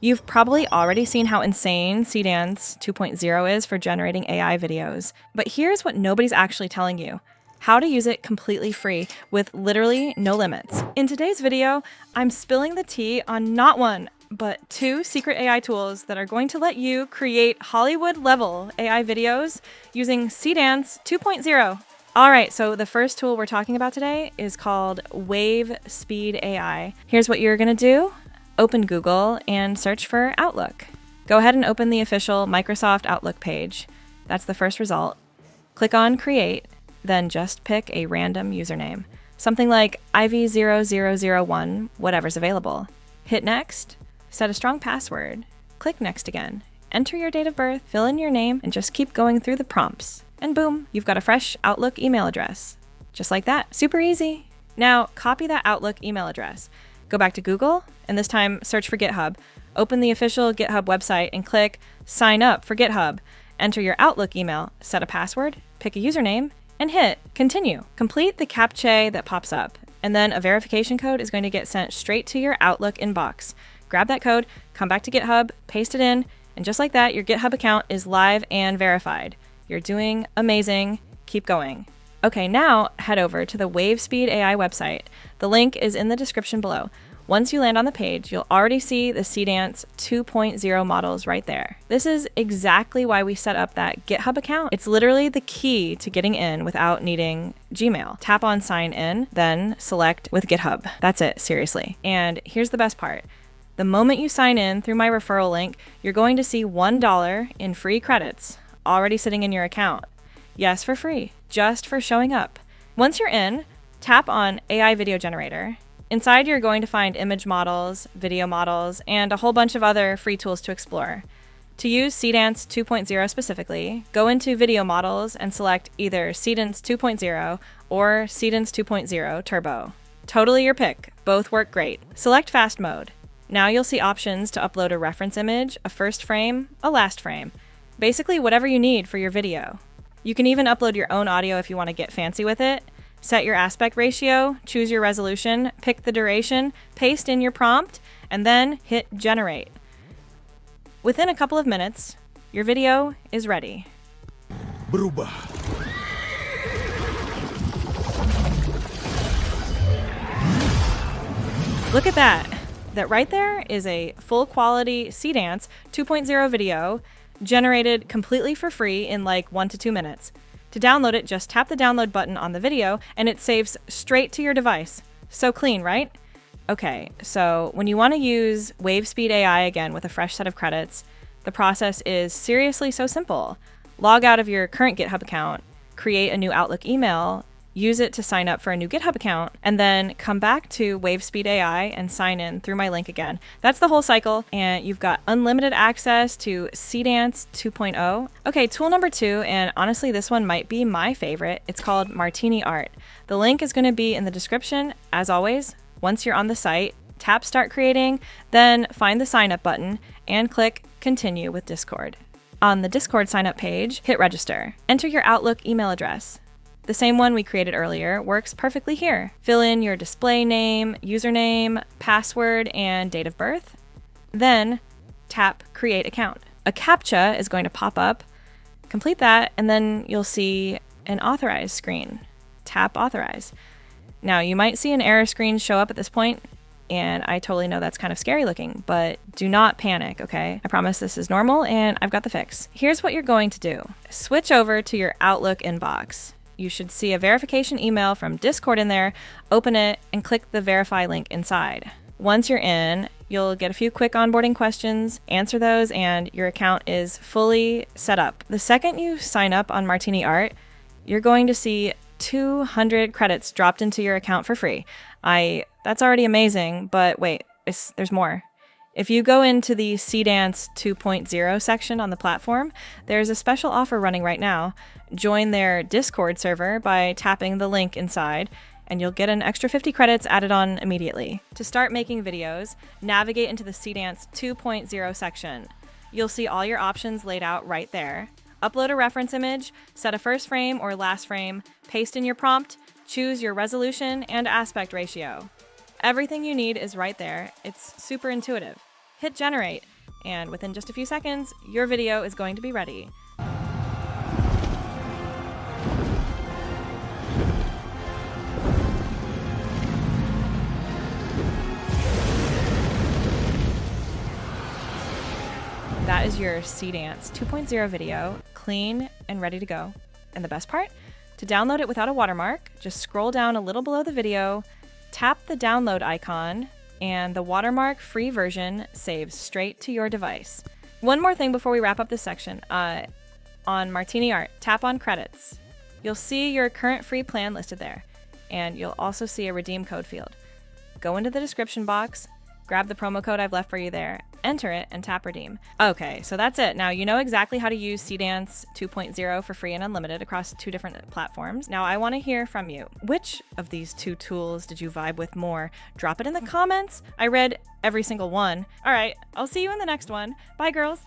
You've probably already seen how insane Seedance 2.0 is for generating AI videos, but here's what nobody's actually telling you: how to use it completely free with literally no limits. In today's video, I'm spilling the tea on not one, but 2 secret AI tools that are going to let you create Hollywood-level AI videos using Seedance 2.0. All right, so the first tool we're talking about today is called WaveSpeed AI. Here's what you're gonna do. Open Google and search for Outlook. Go ahead and open the official Microsoft Outlook page. That's the first result. Click on Create, then just pick a random username. Something like IV0001, whatever's available. Hit Next, set a strong password, click Next again, enter your date of birth, fill in your name, and just keep going through the prompts. And boom, you've got a fresh Outlook email address. Just like that. Super easy. Now, copy that Outlook email address. Go back to Google, and this time search for GitHub. Open the official GitHub website and click Sign Up for GitHub. Enter your Outlook email, set a password, pick a username, and hit Continue. Complete the CAPTCHA that pops up, and then a verification code is going to get sent straight to your Outlook inbox. Grab that code, come back to GitHub, paste it in, and just like that, your GitHub account is live and verified. You're doing amazing. Keep going. Okay, now head over to the WaveSpeed AI website. The link is in the description below. Once you land on the page, you'll already see the Seedance 2.0 models right there. This is exactly why we set up that GitHub account. It's literally the key to getting in without needing Gmail. Tap on Sign In, then select with GitHub. That's it, seriously. And here's the best part. The moment you sign in through my referral link, you're going to see $1 in free credits already sitting in your account. Yes, for free, just for showing up. Once you're in, tap on AI Video Generator. Inside, you're going to find image models, video models, and a whole bunch of other free tools to explore. To use Seedance 2.0 specifically, go into Video Models and select either Seedance 2.0 or Seedance 2.0 Turbo. Totally your pick. Both work great. Select Fast Mode. Now you'll see options to upload a reference image, a first frame, a last frame. Basically whatever you need for your video. You can even upload your own audio if you want to get fancy with it. Set your aspect ratio, choose your resolution, pick the duration, paste in your prompt, and then hit generate. Within a couple of minutes, your video is ready. Berubah. Look at that. That right there is a full quality Seedance 2.0 video generated completely for free in like 1 to 2 minutes. To download it, just tap the download button on the video and it saves straight to your device. So clean, right? Okay, so when you want to use WaveSpeed AI again with a fresh set of credits, the process is seriously so simple. Log out of your current GitHub account, create a new Outlook email, use it to sign up for a new GitHub account, and then come back to WaveSpeed AI and sign in through my link again. That's the whole cycle, and you've got unlimited access to Seedance 2.0. Okay, tool number 2, and honestly this one might be my favorite. It's called Martini Art. The link is going to be in the description. As always, once you're on the site, tap Start Creating, then find the Sign Up button, and click Continue with Discord. On the Discord sign up page, hit Register. Enter your Outlook email address. The same one we created earlier works perfectly here. Fill in your display name, username, password, and date of birth. Then tap Create Account. A CAPTCHA is going to pop up. Complete that, and then you'll see an Authorize screen. Tap Authorize. Now, you might see an error screen show up at this point, and I totally know that's kind of scary looking, but do not panic, okay? I promise this is normal, and I've got the fix. Here's what you're going to do. Switch over to your Outlook inbox. You should see a verification email from Discord in there. Open it and click the verify link inside. Once you're in, you'll get a few quick onboarding questions, answer those, and your account is fully set up. The second you sign up on Martini Art, you're going to see 200 credits dropped into your account for free. That's already amazing, but wait, there's more. If you go into the Seedance 2.0 section on the platform, there's a special offer running right now. Join their Discord server by tapping the link inside, and you'll get an extra 50 credits added on immediately. To start making videos, navigate into the Seedance 2.0 section. You'll see all your options laid out right there. Upload a reference image, set a first frame or last frame, paste in your prompt, choose your resolution and aspect ratio. Everything you need is right there. It's super intuitive. Hit generate, and within just a few seconds, your video is going to be ready. That is your Seedance 2.0 video, clean and ready to go. And the best part? To download it without a watermark, just scroll down a little below the video, tap the download icon, and the watermark-free version saves straight to your device. One more thing before we wrap up this section. On Martini Art, tap on credits. You'll see your current free plan listed there, and you'll also see a redeem code field. Go into the description box, grab the promo code I've left for you there, enter it, and tap redeem. Okay, so that's it. Now you know exactly how to use Seedance 2.0 for free and unlimited across 2 different platforms. Now I want to hear from you. Which of these 2 tools did you vibe with more? Drop it in the comments. I read every single one. All right, I'll see you in the next one. Bye, girls.